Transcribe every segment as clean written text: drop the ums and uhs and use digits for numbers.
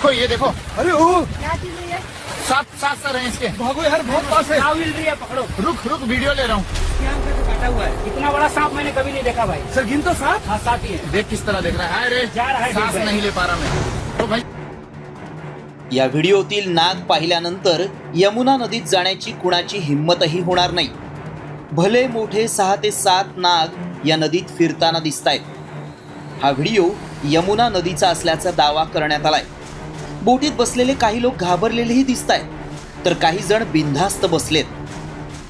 देखो ये देखो, अरे ओ क्या चीज है ये? सात सात सर हैं इसके। भागो यार, बहुत पास है। सांप मिल रही है, पकड़ो। रुक रुक वीडियो ले रहा हूँ। यहाँ पे तो काटा हुआ है। इतना बड़ा सांप मैंने कभी नहीं देखा भाई। सर गिन तो साथ। हाँ, साथ ही है। देख किस तरह देख रहा है। अरे जा रहा है, सांस ठीक है। नहीं ले पा रहा मैं तो भाई। या व्हिडिओतील नाग पाहिल्यानंतर यमुना नदीत जाण्याची कुणाची हिंमतही होणार नाही। भले मोठे 6 ते 7 नाग या नदीत फिरताना दिसतायत। हा व्हिडिओ यमुना नदीचा असल्याचा दावा करण्यात आलाय। बोटीत बसलेले काही लोक घाबरलेलेही दिसतायत, तर काही जण बिनधास्त बसलेत।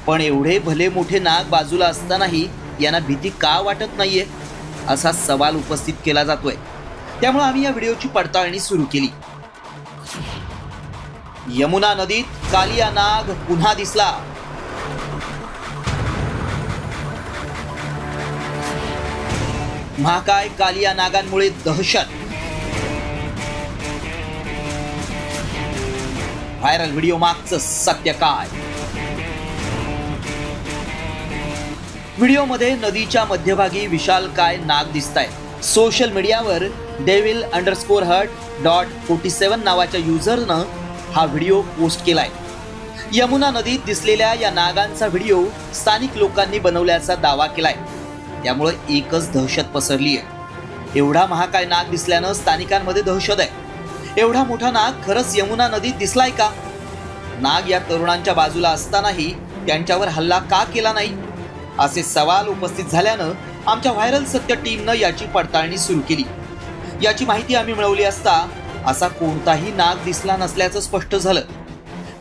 पण एवढे भले मोठे नाग बाजूला असतानाही यांना भीती का वाटत नाहीये, असा सवाल उपस्थित केला जातोय। त्यामुळे आम्ही या व्हिडिओची पडताळणी सुरू केली। यमुना नदीत कालिया नाग पुन्हा दिसला। महाकाय कालिया नागांमुळे दहशत। व्हायरल व्हिडिओ मागचं सत्य काय? व्हिडिओमध्ये नदीच्या मध्यभागी विशालकाय नाग दिसतायत। सोशल मीडियावर devil_hurt.47 नावाच्या युजरनं हा व्हिडिओ पोस्ट केलाय। यमुना नदीत दिसलेल्या या नागांचा व्हिडिओ स्थानिक लोकांनी बनवल्याचा दावा केलाय। त्यामुळे एकच दहशत पसरली आहे। एवढा महाकाय नाग दिसल्यानं स्थानिकांमध्ये दहशत आहे। एवढा मोठा नाग खरंच यमुना नदीत दिसलाय का? नाग या तरुणांच्या बाजूला असतानाही त्यांच्यावर हल्ला का केला नाही, असे सवाल उपस्थित झाल्यानं आमच्या व्हायरल सत्य टीमनं याची पडताळणी सुरू केली। याची माहिती आम्ही मिळवली असता असा कोणताही नाग दिसला नसल्याचं स्पष्ट झालं।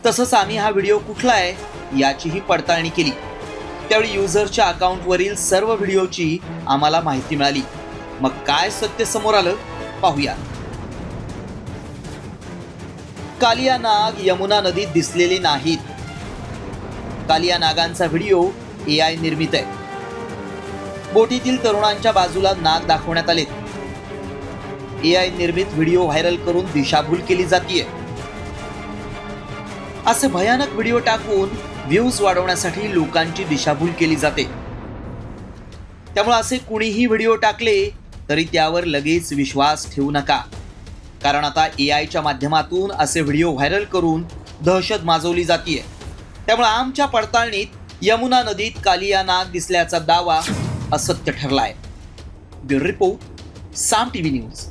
तसंच आम्ही हा व्हिडिओ कुठला आहे याचीही पडताळणी केली। त्यावेळी युजरच्या अकाउंटवरील सर्व व्हिडिओची आम्हाला माहिती मिळाली। मग काय सत्य समोर आलं पाहूया। कालिया नाग यमुना नदीत दिसलेले नाहीत। कालिया नागांचा व्हिडिओ AI निर्मित आहे। बोटीतील तरुणांच्या बाजूला नाग दाखवण्यात आले। AI निर्मित व्हिडिओ व्हायरल करून दिशाभूल केली जातीये। असे भयानक व्हिडिओ टाकून व्ह्यूज वाढवण्यासाठी लोकांची दिशाभूल केली जाते। त्यामुळे असे कुणीही व्हिडिओ टाकले तरी त्यावर लगेच विश्वास ठेवू नका, कारण आता AIच्या माध्यमातून असे व्हिडिओ व्हायरल करून दहशत माजवली जातीये। त्यामुळे आमच्या पडताळणीत यमुना नदीत कालिया नाग दिसल्याचा दावा असत्य ठरलाय। ब्युरो रिपोर्ट, साम TV न्यूज।